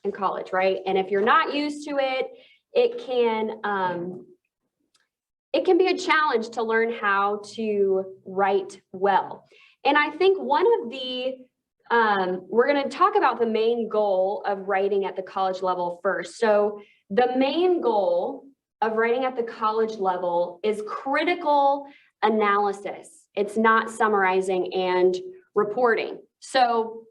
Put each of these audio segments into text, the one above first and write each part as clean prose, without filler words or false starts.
in college, right? And if you're not used to it, it can be a challenge to learn how to write well. And I think one of the, we're going to talk about the main goal of writing at the college level first. So the main goal of writing at the college level is critical analysis. It's not summarizing and reporting. So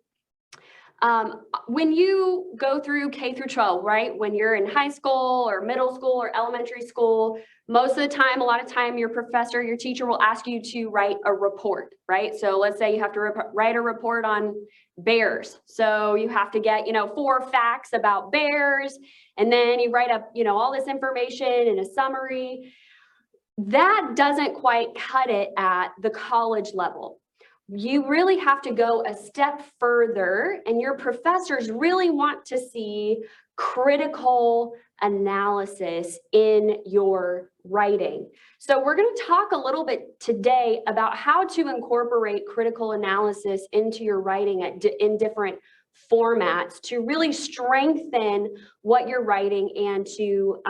when you go through K through 12, right? When you're in high school or middle school or elementary school, most of the time, a lot of time, your professor, your teacher will ask you to write a report, right? So let's say you have to write a report on bears. So you have to get, 4 facts about bears, and then you write up, all this information in a summary. That doesn't quite cut it at the college level. You really have to go a step further, and your professors really want to see critical analysis in your writing. So we're going to talk a little bit today about how to incorporate critical analysis into your writing in different formats to really strengthen what you're writing and to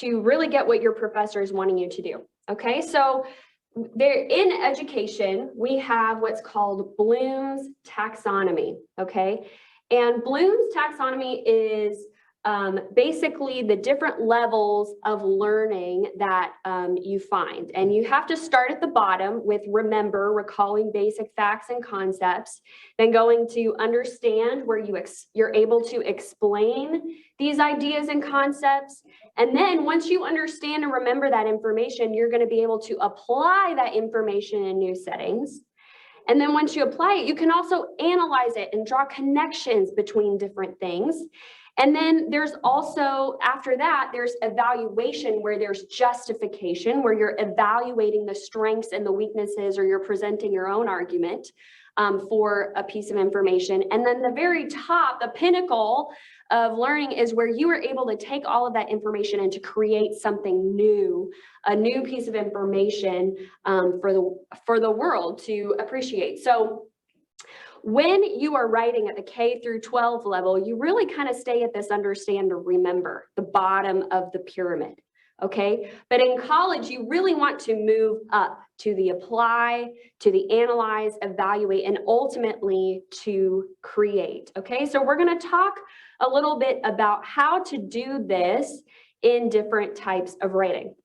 really get what your professor is wanting you to do. Okay, so there in education, we have what's called Bloom's taxonomy, okay? And Bloom's taxonomy is basically the different levels of learning that you find. And you have to start at the bottom with recalling basic facts and concepts, then going to understand where you're able to explain these ideas and concepts. And then once you understand and remember that information, you're going to be able to apply that information in new settings. And then once you apply it, you can also analyze it and draw connections between different things. And then there's also, after that, there's evaluation, where there's justification, where you're evaluating the strengths and the weaknesses, or you're presenting your own argument for a piece of information. And then the very top, the pinnacle of learning, is where you are able to take all of that information and to create something new, a new piece of information for the world to appreciate. So when you are writing at the K through 12 level, you really kind of stay at this understand or remember, the bottom of the pyramid, okay? But in college, you really want to move up to the apply, to the analyze, evaluate, and ultimately to create, okay? So we're going to talk a little bit about how to do this in different types of writing.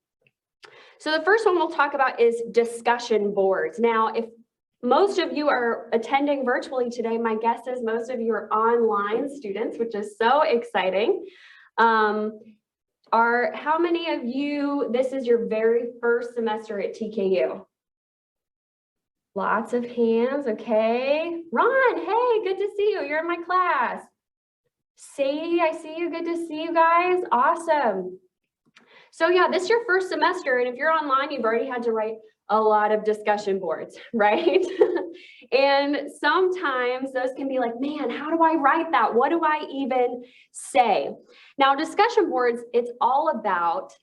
So the first one we'll talk about is discussion boards. Now, if most of you are attending virtually today, my guess is most of you are online students, which is so exciting. How many of you, this is your very first semester at TKU? Lots of hands, okay. Ron, hey, good to see you. You're in my class. Sadie, I see you. Good to see you guys. Awesome. So yeah, this is your first semester, and if you're online, you've already had to write a lot of discussion boards, right? And sometimes those can be like, man, how do I write that? What do I even say? Now, discussion boards, it's all about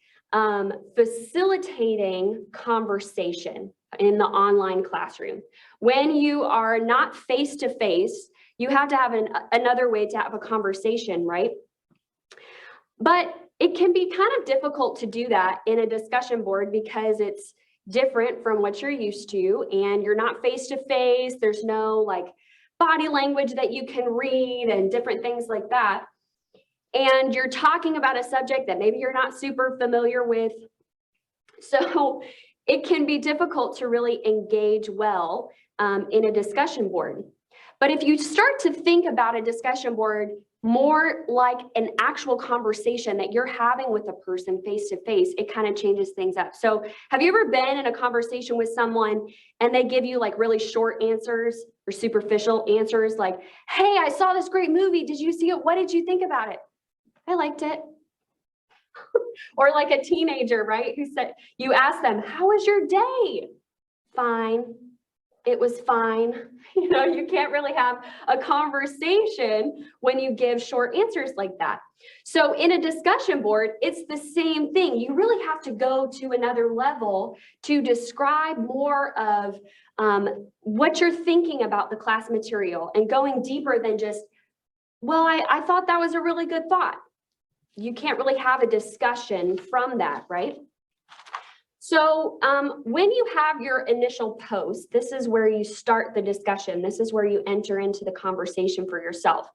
facilitating conversation in the online classroom. When you are not face-to-face, you have to have another way to have a conversation, right? But it can be kind of difficult to do that in a discussion board because it's different from what you're used to, and you're not face to face. There's no like body language that you can read and different things like that. And you're talking about a subject that maybe you're not super familiar with. So it can be difficult to really engage well in a discussion board. But if you start to think about a discussion board more like an actual conversation that you're having with a person face to face, it kind of changes things up. So have you ever been in a conversation with someone and they give you like really short answers or superficial answers like, hey, I saw this great movie. Did you see it? What did you think about it? I liked it. Or like a teenager, right? Who said, you ask them, how was your day? Fine. It was fine. You can't really have a conversation when you give short answers like that. So in a discussion board, it's the same thing. You really have to go to another level to describe more of what you're thinking about the class material and going deeper than just well, I thought that was a really good thought. You can't really have a discussion from that, right? So when you have your initial post, this is where you start the discussion. This is where you enter into the conversation for yourself.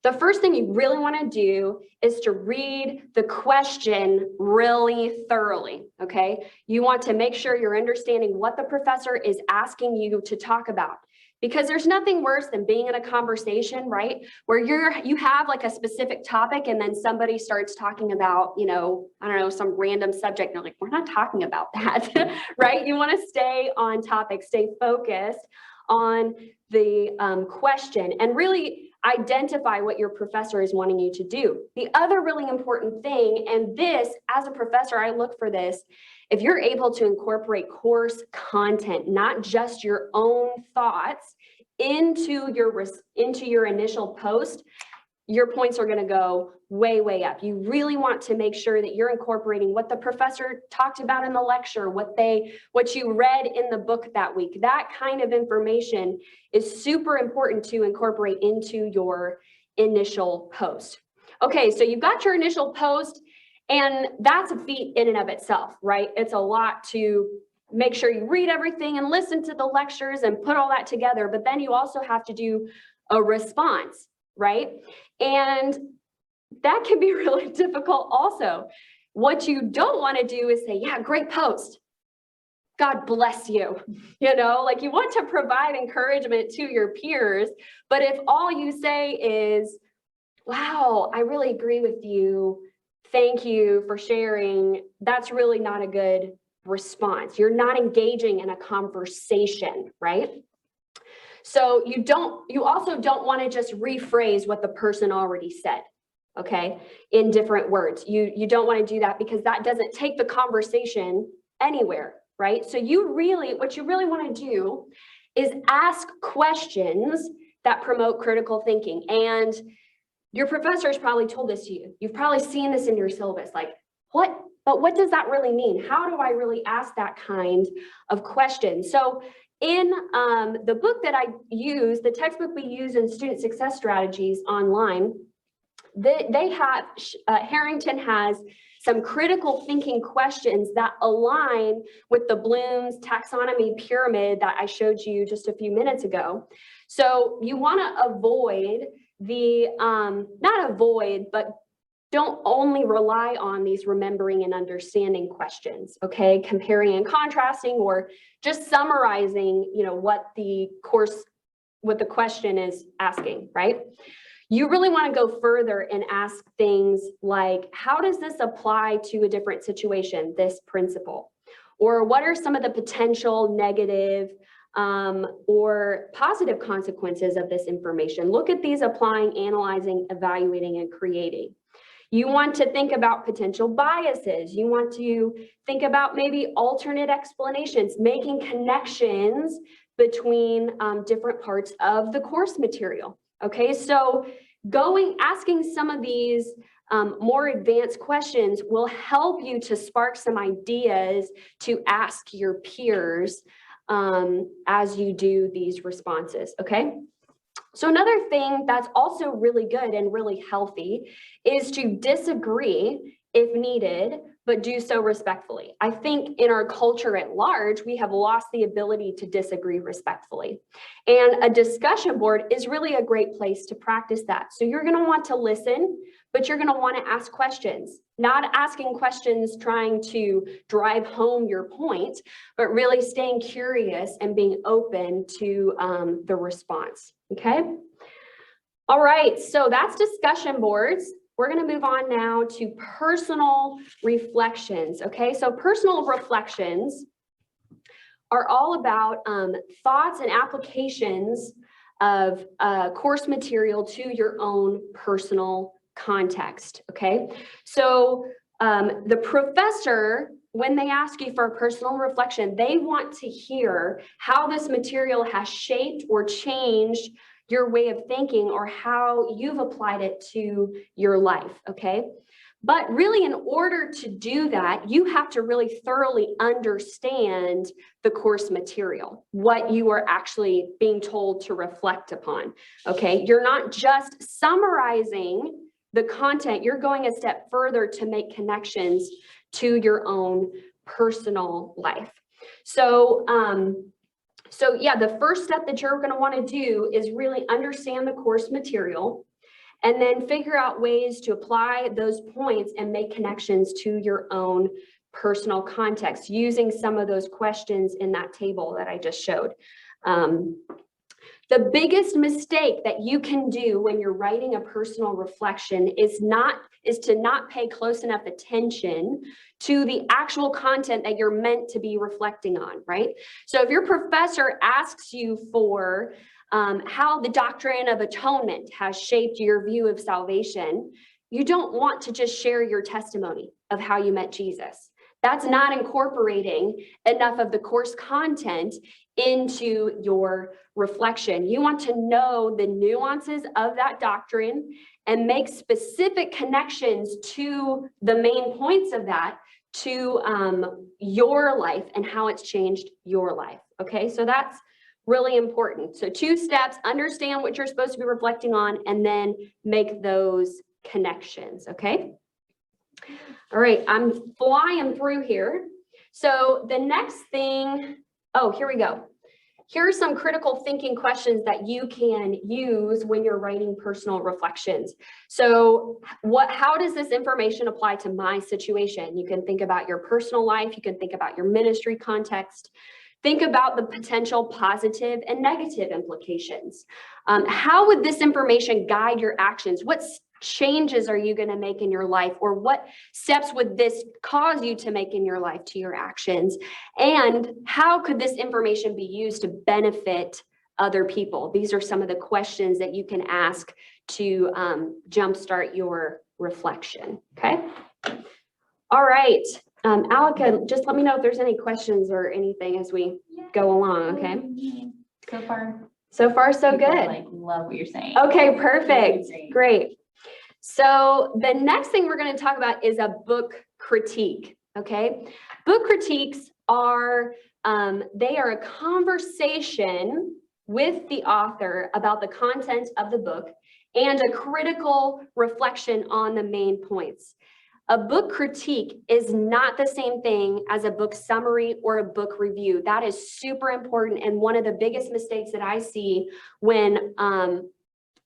The first thing you really want to do is to read the question really thoroughly, okay? You want to make sure you're understanding what the professor is asking you to talk about. Because there's nothing worse than being in a conversation, right? Where you have like a specific topic and then somebody starts talking about, I don't know, some random subject. And they're like, we're not talking about that, right? You want to stay on topic, stay focused on the question and really identify what your professor is wanting you to do. The other really important thing, and this, as a professor, I look for this, if you're able to incorporate course content, not just your own thoughts into your initial post, your points are going to go way, way up. You really want to make sure that you're incorporating what the professor talked about in the lecture, what you read in the book that week. That kind of information is super important to incorporate into your initial post. Okay, so you've got your initial post, and that's a feat in and of itself, right? It's a lot to make sure you read everything and listen to the lectures and put all that together, but then you also have to do a response, right? And that can be really difficult also. What you don't want to do is say, yeah, great post. God bless you. Like you want to provide encouragement to your peers, but if all you say is, wow, I really agree with you. Thank you for sharing. That's really not a good response. You're not engaging in a conversation, right? So you also don't want to just rephrase what the person already said, okay, in different words. You don't want to do that because that doesn't take the conversation anywhere, right? So what you really want to do is ask questions that promote critical thinking. And your professor has probably told this to you. You've probably seen this in your syllabus, like, but what does that really mean? How do I really ask that kind of question? So in the book that I use, the textbook we use in Student Success Strategies online, Harrington has some critical thinking questions that align with the Bloom's taxonomy pyramid that I showed you just a few minutes ago. So you want to avoid but don't only rely on these remembering and understanding questions, okay? Comparing and contrasting, or just summarizing, what the question is asking, right? You really want to go further and ask things like, how does this apply to a different situation, this principle? Or what are some of the potential negative or positive consequences of this information? Look at these applying, analyzing, evaluating, and creating. You want to think about potential biases. You want to think about maybe alternate explanations, making connections between different parts of the course material. Okay, so asking some of these more advanced questions will help you to spark some ideas to ask your peers as you do these responses, okay? So another thing that's also really good and really healthy is to disagree if needed, but do so respectfully. I think in our culture at large, we have lost the ability to disagree respectfully. And a discussion board is really a great place to practice that. So you're going to want to listen, but you're going to want to ask questions, not asking questions trying to drive home your point, but really staying curious and being open to the response. Okay. All right. So that's discussion boards. We're going to move on now to personal reflections. Okay. So personal reflections are all about thoughts and applications of course material to your own personal context. Okay. So the professor, when they ask you for a personal reflection, they want to hear how this material has shaped or changed your way of thinking or how you've applied it to your life, okay? But really, in order to do that, you have to really thoroughly understand the course material, what you are actually being told to reflect upon, okay? You're not just summarizing the content, you're going a step further to make connections to your own personal life. So yeah, the first step that you're going to want to do is really understand the course material, and then figure out ways to apply those points and make connections to your own personal context using some of those questions in that table that I just showed. The biggest mistake that you can do when you're writing a personal reflection is to not pay close enough attention to the actual content that you're meant to be reflecting on, right? So if your professor asks you for how the doctrine of atonement has shaped your view of salvation, you don't want to just share your testimony of how you met Jesus. That's not incorporating enough of the course content into your reflection. You want to know the nuances of that doctrine and make specific connections to the main points of that to your life and how it's changed your life. Okay, so that's really important. So 2 steps: understand what you're supposed to be reflecting on, and then make those connections. Okay. All right, I'm flying through here. So the next thing, oh, here we go. Here are some critical thinking questions that you can use when you're writing personal reflections. So how does this information apply to my situation? You can think about your personal life. You can think about your ministry context. Think about the potential positive and negative implications. How would this information guide your actions? What changes are you going to make in your life, or what steps would this cause you to make in your life to your actions? And how could this information be used to benefit other people? These are some of the questions that you can ask to jumpstart your reflection. Okay. All right. Alika, just let me know if there's any questions or anything as we go along. Okay. So far, so good. Like, love what you're saying. Okay, perfect. Great. So the next thing we're going to talk about is a book critique. Okay. Book critiques are, they are a conversation with the author about the content of the book and a critical reflection on the main points. A book critique is not the same thing as a book summary or a book review. That is super important, and one of the biggest mistakes that I see when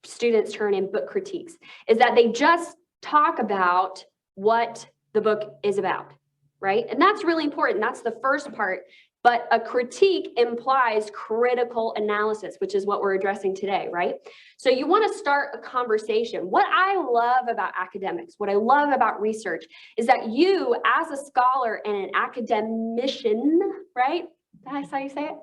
students turn in book critiques is that they just talk about what the book is about, right? And that's really important. That's the first part. But a critique implies critical analysis, which is what we're addressing today, right? So you want to start a conversation. What I love about academics, what I love about research, is that you, as a scholar and an academician, right? That's how you say it?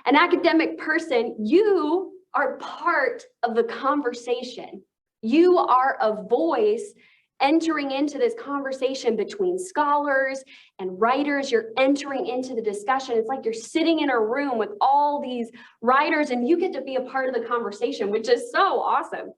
An academic person, you are part of the conversation. You are a voice entering into this conversation between scholars and writers. You're entering into the discussion. It's like you're sitting in a room with all these writers and you get to be a part of the conversation, which is so awesome.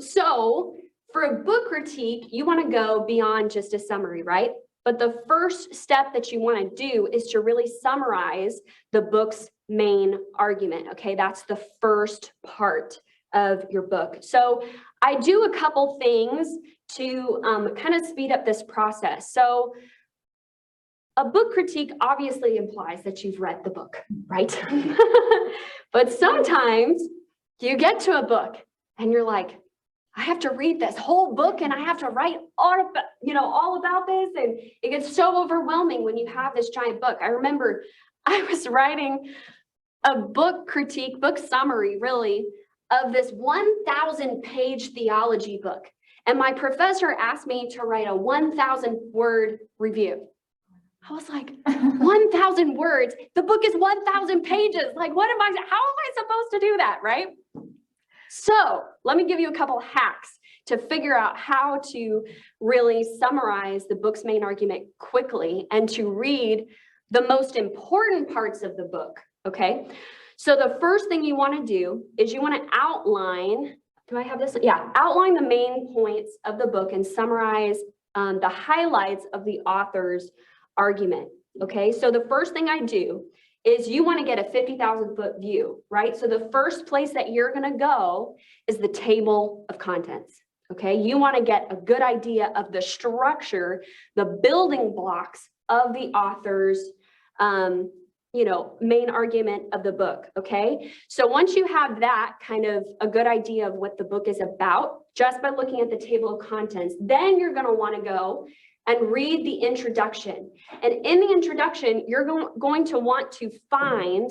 So for a book critique, you want to go beyond just a summary, right? But the first step that you want to do is to really summarize the book's main argument. Okay, that's the first part of your book. So I do a couple things to kind of speed up this process. So a book critique obviously implies that you've read the book, right? But sometimes you get to a book and you're like, I have to read this whole book and I have to write all about this. And it gets so overwhelming when you have this giant book. I remember I was writing a book critique, book summary really, of this 1,000-page theology book. And my professor asked me to write a 1,000-word review. I was like, 1,000 words? The book is 1,000 pages. Like, how am I supposed to do that, right? So let me give you a couple hacks to figure out how to really summarize the book's main argument quickly and to read the most important parts of the book, okay? So the first thing you want to do is you want to outline do I have this? Yeah, outline the main points of the book and summarize the highlights of the author's argument. Okay, so the first thing I do is you want to get a 50,000-foot view, right? So the first place that you're going to go is the table of contents. Okay, you want to get a good idea of the structure, the building blocks of the author's main argument of the book. Okay, so once you have that kind of a good idea of what the book is about, just by looking at the table of contents, then you're going to want to go and read the introduction. And in the introduction, you're going to want to find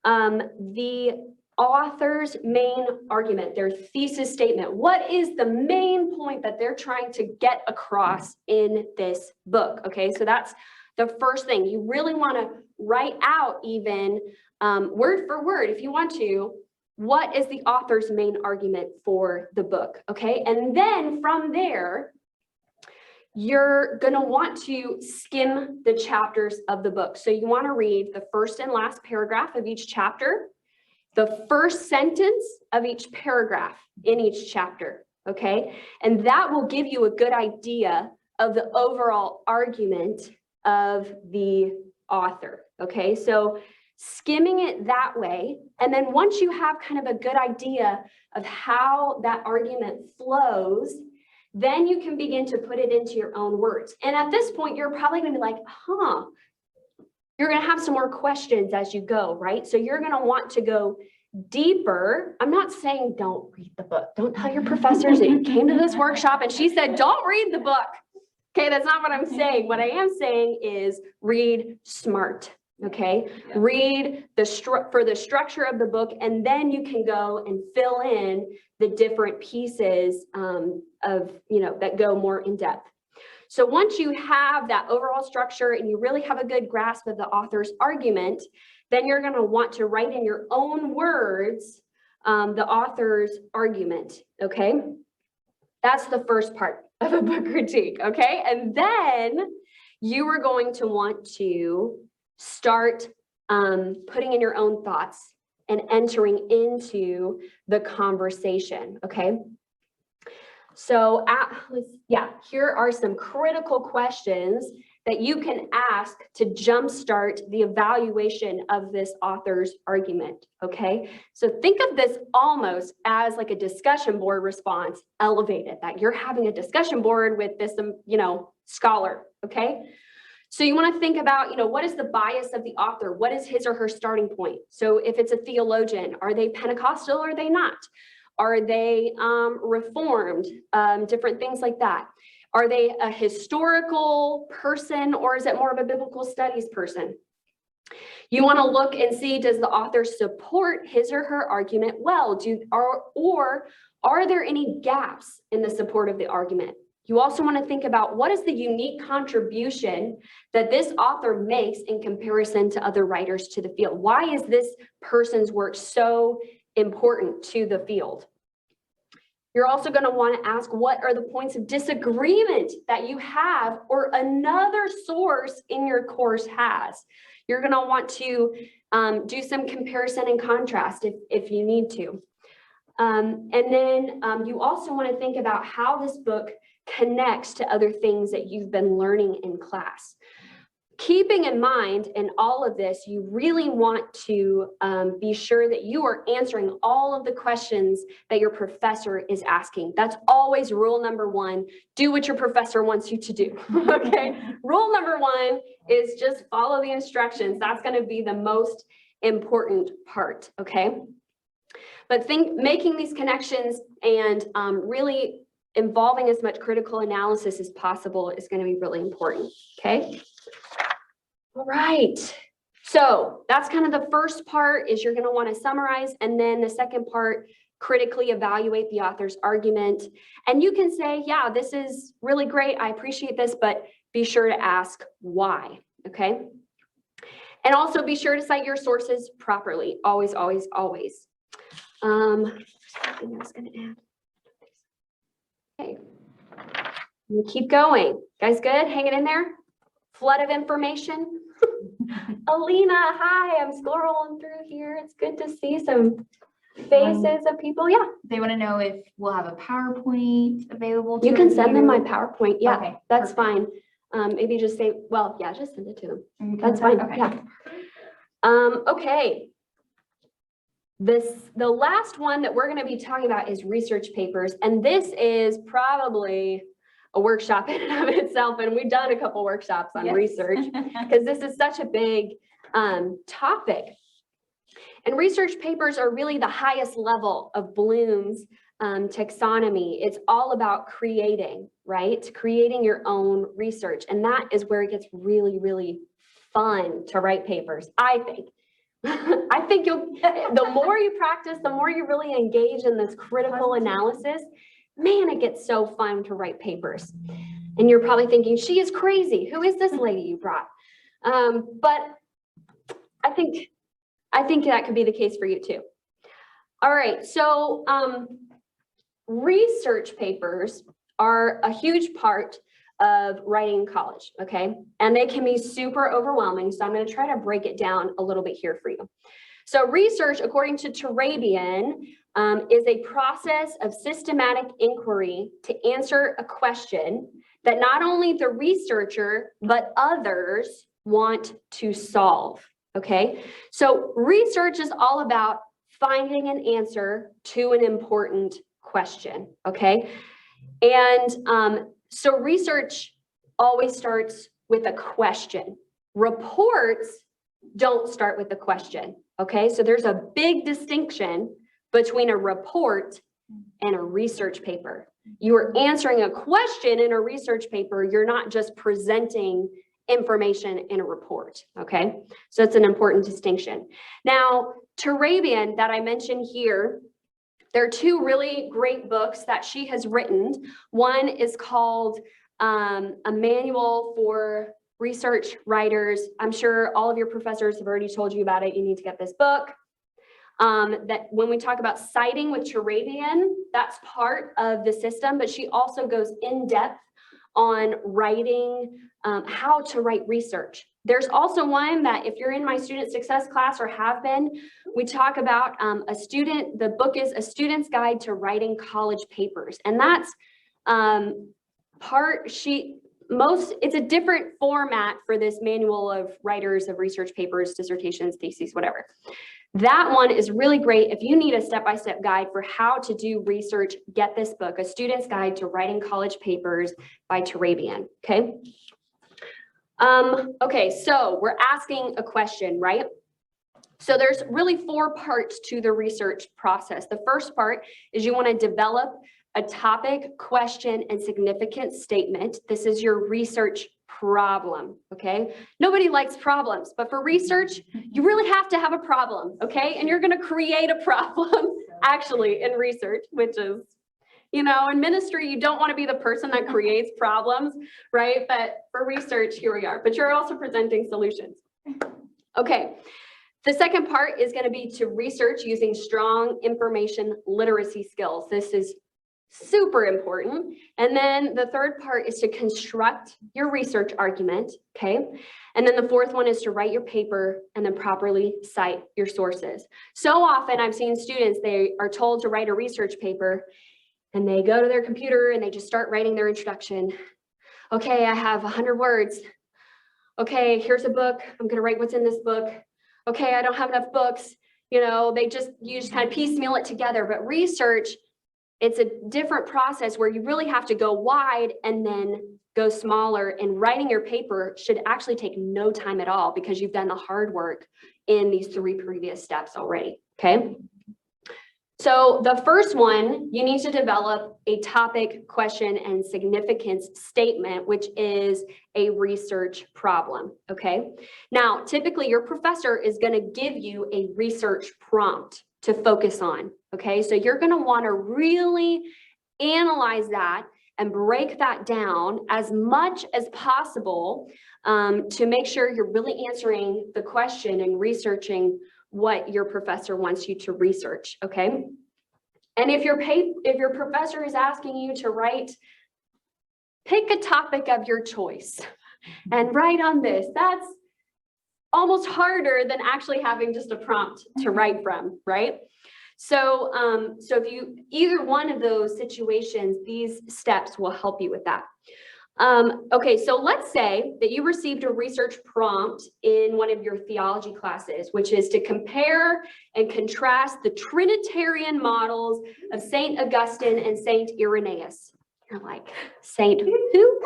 the author's main argument, their thesis statement. What is the main point that they're trying to get across in this book? Okay, so that's the first thing. You really want to write out even word for word, if you want to, what is the author's main argument for the book, okay? And then from there, you're going to want to skim the chapters of the book. So you want to read the first and last paragraph of each chapter, the first sentence of each paragraph in each chapter, okay? And that will give you a good idea of the overall argument of the author, okay? So skimming it that way, and then once you have kind of a good idea of how that argument flows, then you can begin to put it into your own words. And at this point, you're probably going to be like, you're going to have some more questions as you go, right? So you're going to want to go deeper. I'm not saying don't read the book. Don't tell your professors that you came to this workshop and she said, don't read the book. Okay, that's not what I'm saying. What I am saying is read smart. Okay, yeah. Read for the structure of the book, and then you can go and fill in the different pieces that go more in depth. So once you have that overall structure and you really have a good grasp of the author's argument, then you're going to want to write in your own words the author's argument. Okay, that's the first part of a book critique. Okay, and then you are going to want to start putting in your own thoughts and entering into the conversation, okay? So here are some critical questions that you can ask to jumpstart the evaluation of this author's argument, okay? So think of this almost as like a discussion board response, elevated, that you're having a discussion board with this, scholar, okay? So you want to think about, what is the bias of the author? What is his or her starting point? So if it's a theologian, are they Pentecostal or are they not? Are they Reformed? Different things like that. Are they a historical person or is it more of a biblical studies person? You want to look and see, does the author support his or her argument well? Or are there any gaps in the support of the argument? You also want to think about what is the unique contribution that this author makes in comparison to other writers to the field? Why is this person's work so important to the field? You're also going to want to ask, what are the points of disagreement that you have or another source in your course has? You're going to want to do some comparison and contrast if you need to. And then you also want to think about how this book connects to other things that you've been learning in class. Keeping in mind in all of this, you really want to be sure that you are answering all of the questions that your professor is asking. That's always rule number one. Do what your professor wants you to do, okay? Rule number one is just follow the instructions. That's going to be the most important part, okay? But making these connections and really involving as much critical analysis as possible is going to be really important, okay? All right, so that's kind of the first part is you're going to want to summarize, and then the second part, critically evaluate the author's argument. And you can say, yeah, this is really great, I appreciate this, but be sure to ask why, okay? And also be sure to cite your sources properly, always, always, always. Something I was going to add. Okay, we'll keep going. Guys good? Hanging in there? Flood of information. Alina, hi, I'm scrolling through here. It's good to see some faces of people, yeah. They want to know if we'll have a PowerPoint available to You can send them my review. PowerPoint, yeah, Okay, that's perfect. fine. Maybe just say, well, yeah, just send it to them. Or you can That's send- fine, okay. yeah. Okay. The last one that we're going to be talking about is research papers. And this is probably a workshop in and of itself. And we've done a couple workshops on Yes. research because this is such a big topic. And research papers are really the highest level of Bloom's taxonomy. It's all about creating, right? Creating your own research. And that is where it gets really, really fun to write papers, I think. I think the more you practice, the more you really engage in this critical analysis, man, it gets so fun to write papers. And you're probably thinking, she is crazy. Who is this lady you brought? But I think that could be the case for you too. All right, so research papers are a huge part of writing in college, okay? And they can be super overwhelming. So I'm going to try to break it down a little bit here for you. So research, according to Turabian, is a process of systematic inquiry to answer a question that not only the researcher, but others want to solve, okay? So research is all about finding an answer to an important question, okay? And so research always starts with a question. Reports don't start with a question, okay? So there's a big distinction between a report and a research paper. You are answering a question in a research paper. You're not just presenting information in a report, okay? So it's an important distinction. Now, Turabian that I mentioned here, there are two really great books that she has written. One is called A Manual for Research Writers. I'm sure all of your professors have already told you about it. You need to get this book. That when we talk about citing with Turabian, that's part of the system, but she also goes in depth on writing, how to write research. There's also one that if you're in my student success class or have been, we talk about the book is A Student's Guide to Writing College Papers. And that's it's a different format for this manual of writers of research papers, dissertations, theses, whatever. That one is really great. If you need a step-by-step guide for how to do research, get this book, A Student's Guide to Writing College Papers by Turabian, okay? Okay, so we're asking a question, right? So there's really 4 parts to the research process. The first part is you want to develop a topic, question, and significance statement. This is your research problem, okay? Nobody likes problems, but for research, you really have to have a problem, okay? And you're going to create a problem actually in research, which is, in ministry, you don't want to be the person that creates problems, right? But for research, here we are, but you're also presenting solutions. Okay. The second part is going to be to research using strong information literacy skills. This is super important. And then the third part is to construct your research argument, okay? And then the fourth one is to write your paper and then properly cite your sources. So often I've seen students, they are told to write a research paper and they go to their computer and they just start writing their introduction. Okay, I have 100 words. Okay, here's a book. I'm going to write what's in this book. Okay, I don't have enough books. You just kind of piecemeal it together. But research, it's a different process where you really have to go wide and then go smaller. And writing your paper should actually take no time at all because you've done the hard work in these 3 previous steps already, okay? So the first one, you need to develop a topic, question, and significance statement, which is a research problem, okay? Now, typically your professor is going to give you a research prompt to focus on, okay? So you're going to want to really analyze that and break that down as much as possible to make sure you're really answering the question and researching what your professor wants you to research, okay? And if your professor is asking you to pick a topic of your choice and write on this, that's almost harder than actually having just a prompt to write from, right? So, so if you, either one of those situations, these steps will help you with that. Okay, so let's say that you received a research prompt in one of your theology classes, which is to compare and contrast the Trinitarian models of St. Augustine and St. Irenaeus. You're like, Saint who?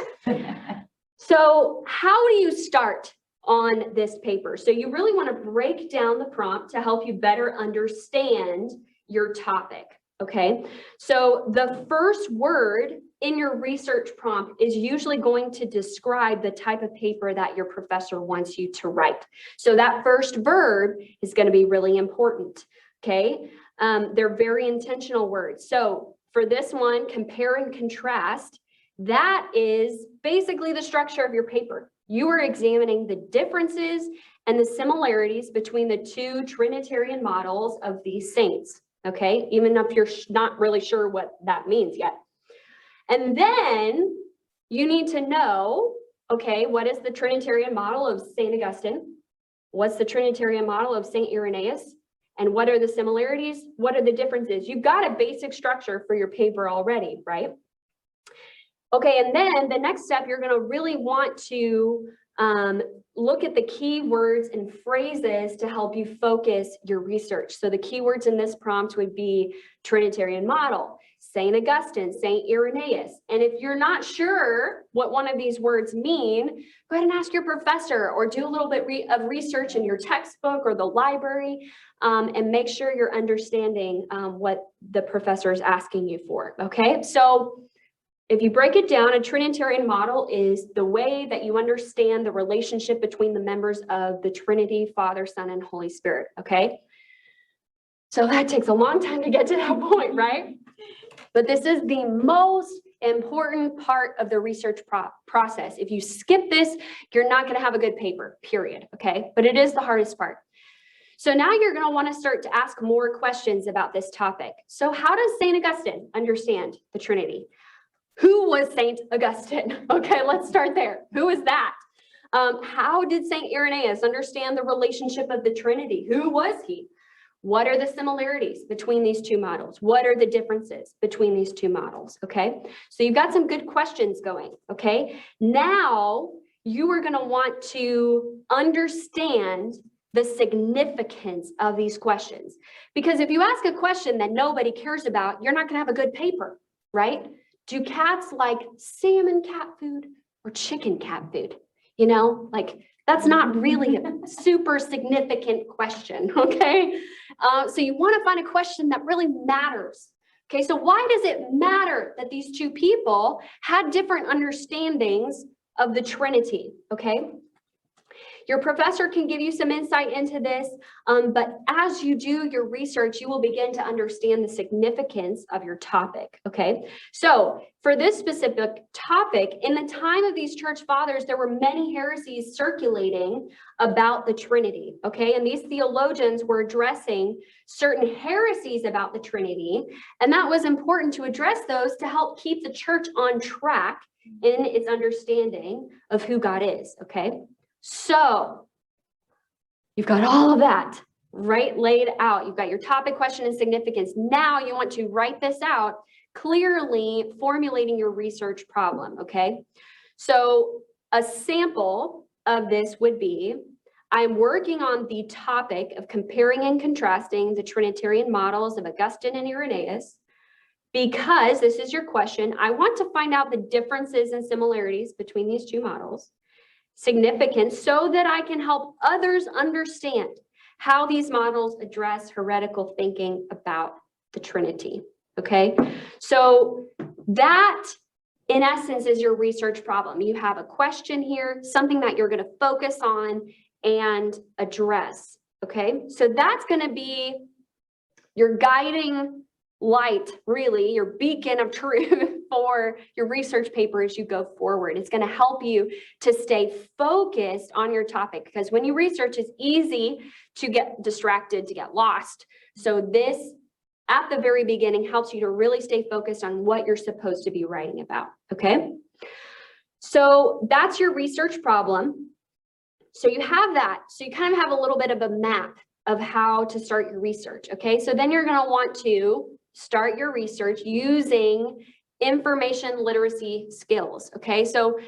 So how do you start on this paper? So you really want to break down the prompt to help you better understand your topic, okay? So the first word in your research prompt is usually going to describe the type of paper that your professor wants you to write. So that first verb is going to be really important, okay? They're very intentional words. So for this one, compare and contrast, that is basically the structure of your paper. You are examining the differences and the similarities between the two Trinitarian models of these saints, okay? Even if you're not really sure what that means yet. And then you need to know, okay, what is the Trinitarian model of St. Augustine? What's the Trinitarian model of St. Irenaeus? And what are the similarities? What are the differences? You've got a basic structure for your paper already, right? Okay, and then the next step, you're going to really want to look at the key words and phrases to help you focus your research. So the keywords in this prompt would be Trinitarian model, St. Augustine, St. Irenaeus. And if you're not sure what one of these words mean, go ahead and ask your professor or do a little bit of research in your textbook or the library and make sure you're understanding what the professor is asking you for, okay? So if you break it down, a Trinitarian model is the way that you understand the relationship between the members of the Trinity, Father, Son, and Holy Spirit, okay? So that takes a long time to get to that point, right? But this is the most important part of the research process. If you skip this, you're not going to have a good paper, period, okay? But it is the hardest part. So now you're going to want to start to ask more questions about this topic. So how does St. Augustine understand the Trinity? Who was St. Augustine? Okay, let's start there. Who is that? How did St. Irenaeus understand the relationship of the Trinity? Who was he? What are the similarities between these two models? What are the differences between these two models? Okay, so you've got some good questions going. Okay, now you are going to want to understand the significance of these questions. Because if you ask a question that nobody cares about, you're not going to have a good paper, right? Do cats like salmon cat food or chicken cat food? You know, like that's not really a super significant question, okay? So you want to find a question that really matters. Okay, so why does it matter that these two people had different understandings of the Trinity, okay? Your professor can give you some insight into this, but as you do your research, you will begin to understand the significance of your topic, okay? So for this specific topic, in the time of these church fathers, there were many heresies circulating about the Trinity, okay? And these theologians were addressing certain heresies about the Trinity, and that was important to address those to help keep the church on track in its understanding of who God is, okay? So you've got all of that right laid out. You've got your topic, question, and significance. Now you want to write this out, clearly formulating your research problem, okay? So a sample of this would be, I'm working on the topic of comparing and contrasting the Trinitarian models of Augustine and Irenaeus. Because this is your question, I want to find out the differences and similarities between these two models. Significance so that I can help others understand how these models address heretical thinking about the Trinity, okay? So that, in essence, is your research problem. You have a question here, something that you're going to focus on and address, okay? So that's going to be your guiding light, really, your beacon of truth for your research paper as you go forward. It's going to help you to stay focused on your topic, because when you research, it's easy to get distracted, to get lost. So this, at the very beginning, helps you to really stay focused on what you're supposed to be writing about, okay? So that's your research problem. So you have that. So you kind of have a little bit of a map of how to start your research, okay? So then you're gonna want to start your research using information literacy skills, okay? So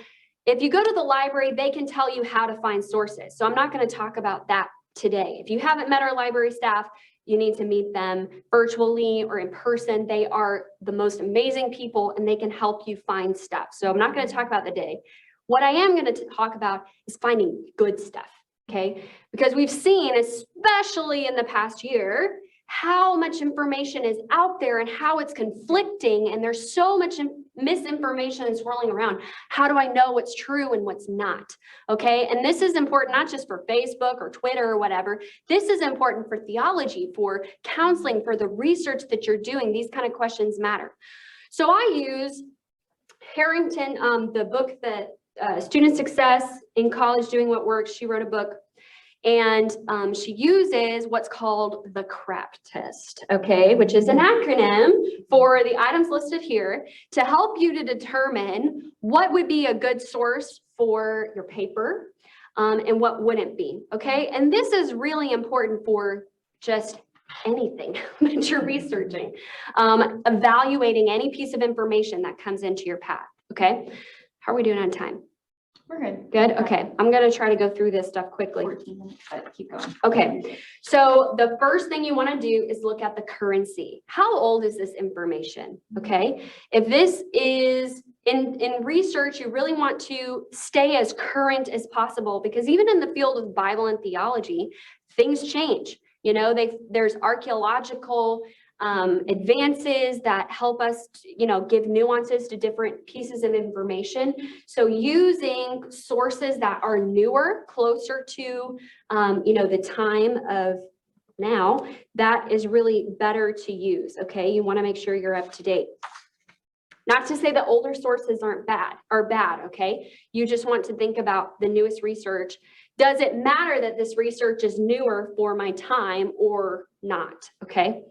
if you go to the library, they can tell you how to find sources. So I'm not gonna talk about that today. If you haven't met our library staff, you need to meet them virtually or in person. They are the most amazing people and they can help you find stuff. So I'm not going to talk about the day. What I am going to talk about is finding good stuff, okay? Because we've seen, especially in the past year, how much information is out there and how it's conflicting, and there's so much misinformation swirling around. How do I know what's true and what's not? Okay, and this is important not just for Facebook or Twitter or whatever. This is important for theology, for counseling, for the research that you're doing. These kind of questions matter. So I use Harrington, the book that Student Success in College Doing What Works. She wrote a book. And she uses what's called the CRAP test, okay, which is an acronym for the items listed here to help you to determine what would be a good source for your paper and what wouldn't be, okay? And this is really important for just anything that you're researching, evaluating any piece of information that comes into your path, okay? How are we doing on time? We're good. Good, okay. I'm gonna try to go through this stuff quickly. 14 minutes, but keep going. Okay, so the first thing you wanna do is look at the currency. How old is this information, okay? If this is, in research, you really want to stay as current as possible, because even in the field of Bible and theology, things change. You know, there's archaeological advances that help us, you know, give nuances to different pieces of information. So using sources that are newer, closer to, you know, the time of now, that is really better to use, okay? You want to make sure you're up to date. Not to say that older sources aren't bad, okay? You just want to think about the newest research. Does it matter that this research is newer for my time or not, okay?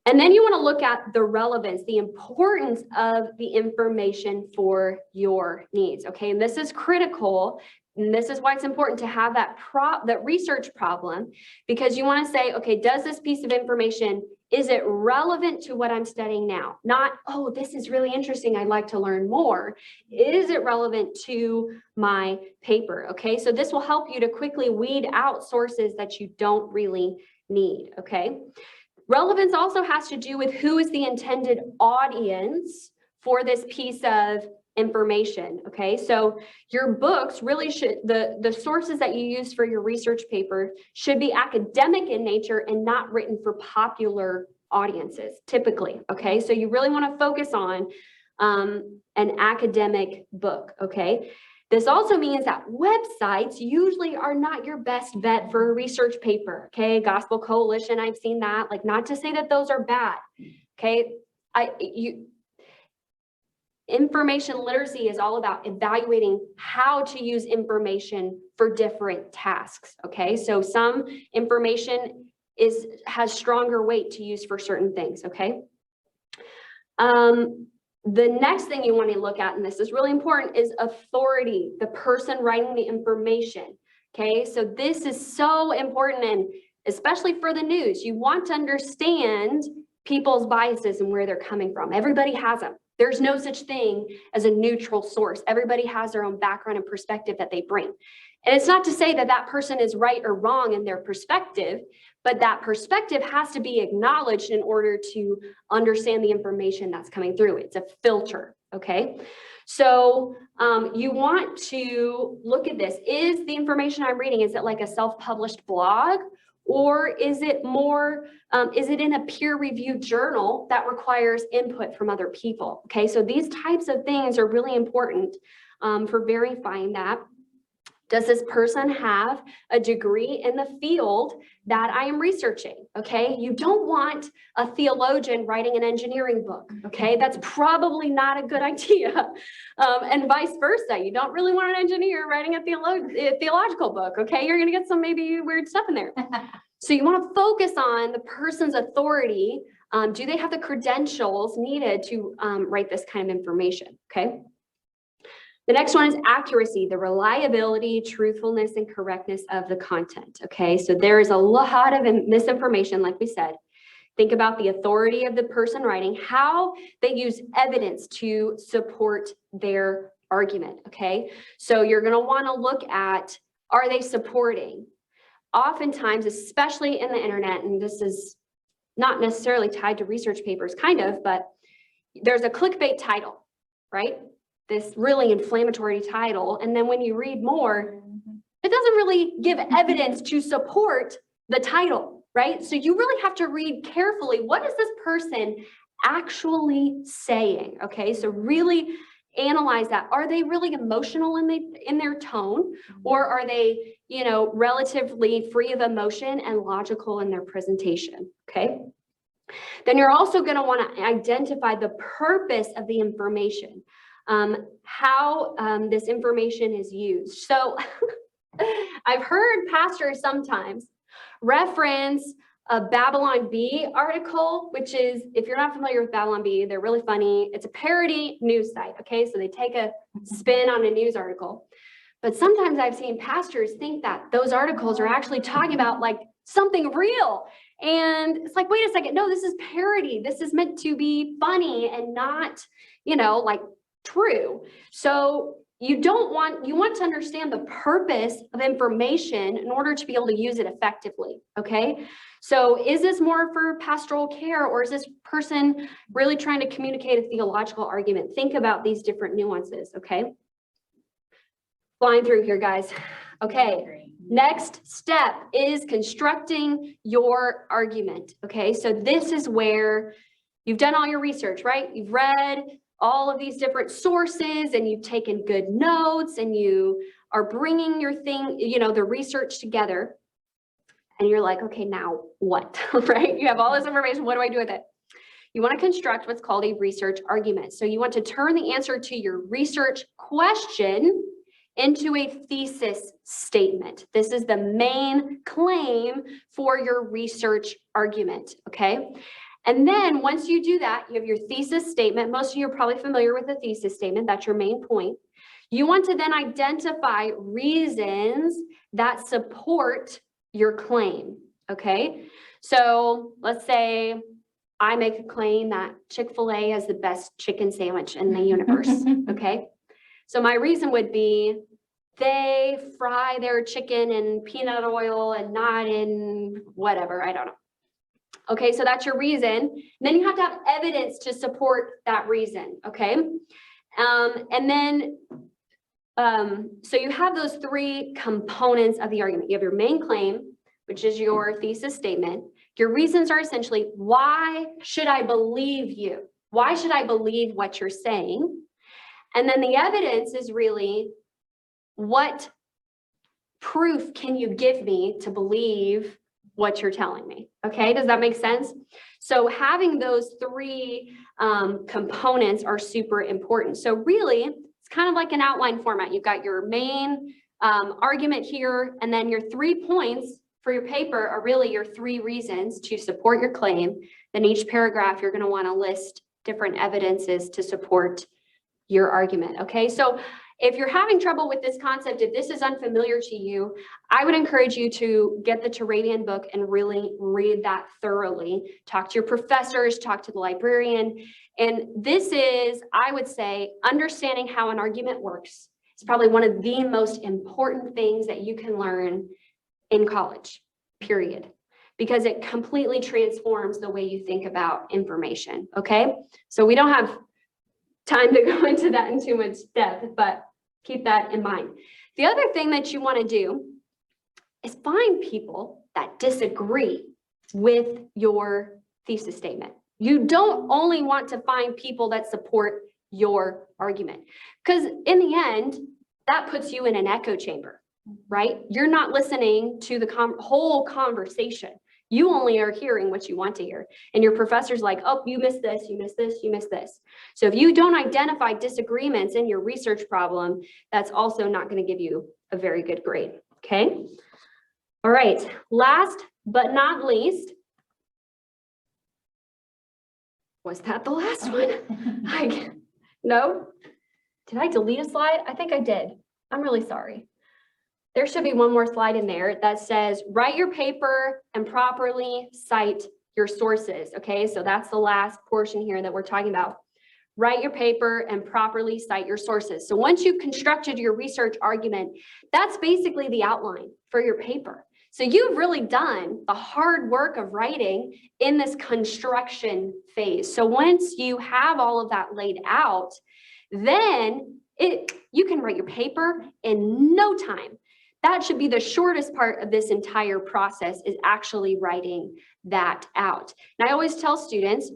And then you want to look at the relevance, the importance of the information for your needs, okay? And this is critical, and this is why it's important to have that research problem, because you want to say, okay, does this piece of information, is it relevant to what I'm studying now? Not, oh, this is really interesting, I'd like to learn more. Is it relevant to my paper, okay? So this will help you to quickly weed out sources that you don't really need, okay? Relevance also has to do with who is the intended audience for this piece of information, okay? So your books really should, the sources that you use for your research paper should be academic in nature and not written for popular audiences, typically, okay? So you really want to focus on an academic book, okay? This also means that websites usually are not your best bet for a research paper, okay? Gospel Coalition, I've seen that. Like, not to say that those are bad, okay? Information literacy is all about evaluating how to use information for different tasks, okay? So some information has stronger weight to use for certain things, okay? The next thing you want to look at, and this is really important, is authority, the person writing the information, okay? So this is so important, and especially for the news, you want to understand people's biases and where they're coming from. Everybody has them. There's no such thing as a neutral source. Everybody has their own background and perspective that they bring. And it's not to say that that person is right or wrong in their perspective, but that perspective has to be acknowledged in order to understand the information that's coming through. It's a filter, okay? So you want to look at this. Is the information I'm reading, is it like a self-published blog? Or is it more, is it in a peer-reviewed journal that requires input from other people? Okay, so these types of things are really important for verifying that. Does this person have a degree in the field that I am researching? Okay, you don't want a theologian writing an engineering book. Okay, that's probably not a good idea. And vice versa, you don't really want an engineer writing a theological book. Okay, you're going to get some maybe weird stuff in there. So you want to focus on the person's authority. Do they have the credentials needed to write this kind of information? Okay. The next one is accuracy, the reliability, truthfulness, and correctness of the content. Okay, so there is a lot of misinformation, like we said. Think about the authority of the person writing, how they use evidence to support their argument. Okay, so you're going to want to look at, are they supporting? Oftentimes, especially in the internet, and this is not necessarily tied to research papers, kind of, but there's a clickbait title, right? This really inflammatory title. And then when you read more, it doesn't really give evidence to support the title, right? So you really have to read carefully. What is this person actually saying? Okay, so really analyze that. Are they really emotional in their tone, or are they, relatively free of emotion and logical in their presentation? Okay. Then you're also going to want to identify the purpose of the information, how this information is used. So I've heard pastors sometimes reference a Babylon Bee article, which is, if you're not familiar with Babylon Bee, they're really funny. It's a parody news site. Okay, so they take a spin on a news article. But sometimes I've seen pastors think that those articles are actually talking about like something real. And it's like, wait a second, no, this is parody. This is meant to be funny and not, like true. So you want to understand the purpose of information in order to be able to use it effectively. Okay. So is this more for pastoral care, or is this person really trying to communicate a theological argument? Think about these different nuances. Okay. Flying through here, guys. Okay. Next step is constructing your argument. Okay, so this is where you've done all your research, right? You've read all of these different sources and you've taken good notes and you are bringing your thing, the research together. And you're like, okay, now what, right? You have all this information. What do I do with it? You want to construct what's called a research argument. So you want to turn the answer to your research question into a thesis statement. This is the main claim for your research argument, okay? And then once you do that, you have your thesis statement. Most of you are probably familiar with the thesis statement. That's your main point. You want to then identify reasons that support your claim, okay? So let's say I make a claim that Chick-fil-A has the best chicken sandwich in the universe, okay? So my reason would be they fry their chicken in peanut oil and not in whatever, I don't know. Okay, so that's your reason. And then you have to have evidence to support that reason, okay? And then, so you have those three components of the argument. You have your main claim, which is your thesis statement. Your reasons are essentially, why should I believe you? Why should I believe what you're saying? And then the evidence is really, what proof can you give me to believe what you're telling me? Okay, does that make sense? So having those three components are super important. So really, it's kind of like an outline format. You've got your main argument here, and then your 3 points for your paper are really your 3 reasons to support your claim. Then each paragraph, you're going to want to list different evidences to support your argument. Okay, so if you're having trouble with this concept, if this is unfamiliar to you, I would encourage you to get the Turabian book and really read that thoroughly. Talk to your professors, talk to the librarian. And this is, I would say, understanding how an argument works. It's probably one of the most important things that you can learn in college, period, because it completely transforms the way you think about information. Okay, so we don't have time to go into that in too much depth, but keep that in mind. The other thing that you want to do is find people that disagree with your thesis statement. You don't only want to find people that support your argument, because in the end, that puts you in an echo chamber, right? You're not listening to the whole conversation. You only are hearing what you want to hear. And your professor's like, oh, you missed this, you missed this, you missed this. So if you don't identify disagreements in your research problem, that's also not going to give you a very good grade. Okay. All right. Last but not least, was that the last one? No? did I delete a slide? I think I did. I'm really sorry. There should be one more slide in there that says, write your paper and properly cite your sources. Okay, so that's the last portion here that we're talking about. Write your paper and properly cite your sources. So once you've constructed your research argument, that's basically the outline for your paper. So you've really done the hard work of writing in this construction phase. So once you have all of that laid out, then you can write your paper in no time. That should be the shortest part of this entire process, is actually writing that out. And I always tell students,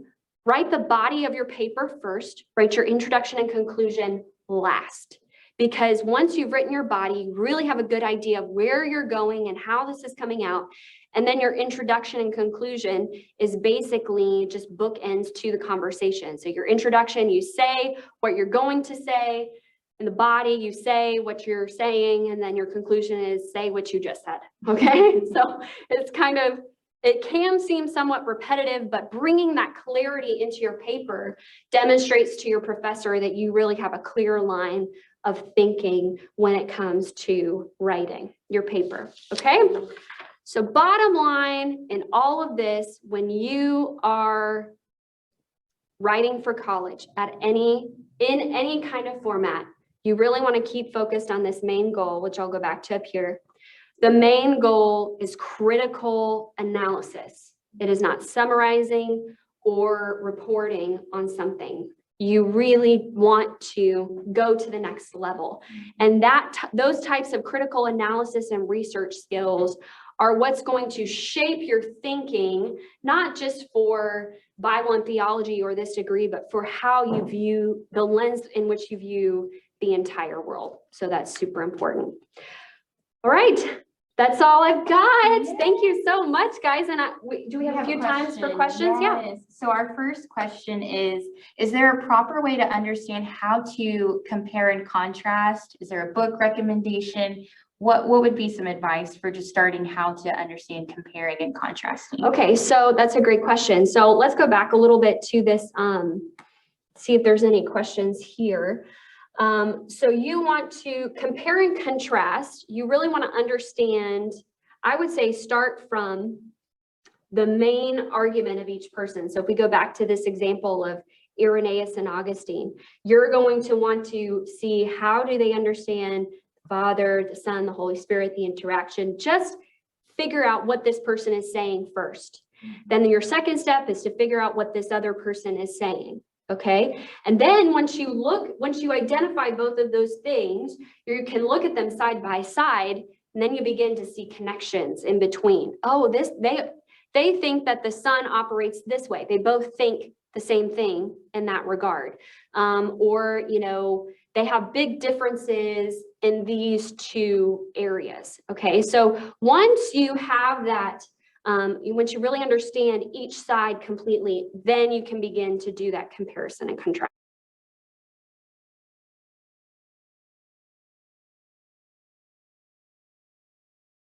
write the body of your paper first, write your introduction and conclusion last. Because once you've written your body, you really have a good idea of where you're going and how this is coming out. And then your introduction and conclusion is basically just bookends to the conversation. So your introduction, you say what you're going to say. In the body, you say what you're saying, and then your conclusion is say what you just said, okay? So it's kind of, it can seem somewhat repetitive, but bringing that clarity into your paper demonstrates to your professor that you really have a clear line of thinking when it comes to writing your paper, okay? So bottom line in all of this, when you are writing for college in any kind of format, you really want to keep focused on this main goal, which I'll go back to up here. The main goal is critical analysis. It is not summarizing or reporting on something. You really want to go to the next level. And those types of critical analysis and research skills are what's going to shape your thinking, not just for Bible and theology or this degree, but for how you view the lens in which you view the entire world. So that's super important. All right, that's all I've got. Yeah. Thank you so much, guys. And do we have a few times for questions? Yes. Yeah. So our first question is there a proper way to understand how to compare and contrast? Is there a book recommendation? What would be some advice for just starting how to understand comparing and contrasting? Okay, so that's a great question. So let's go back a little bit to this, see if there's any questions here. So you want to compare and contrast. You really want to understand, I would say start from the main argument of each person. So if we go back to this example of Irenaeus and Augustine, you're going to want to see how do they understand the Father, the Son, the Holy Spirit, the interaction. Just figure out what this person is saying first. Then your second step is to figure out what this other person is saying. Okay, and then once you identify both of those things, you can look at them side by side, and then you begin to see connections in between. Oh, they think that the Son operates this way. They both think the same thing in that regard. Or, they have big differences in these two areas. Okay, so once you have that, once you really understand each side completely, then you can begin to do that comparison and contrast.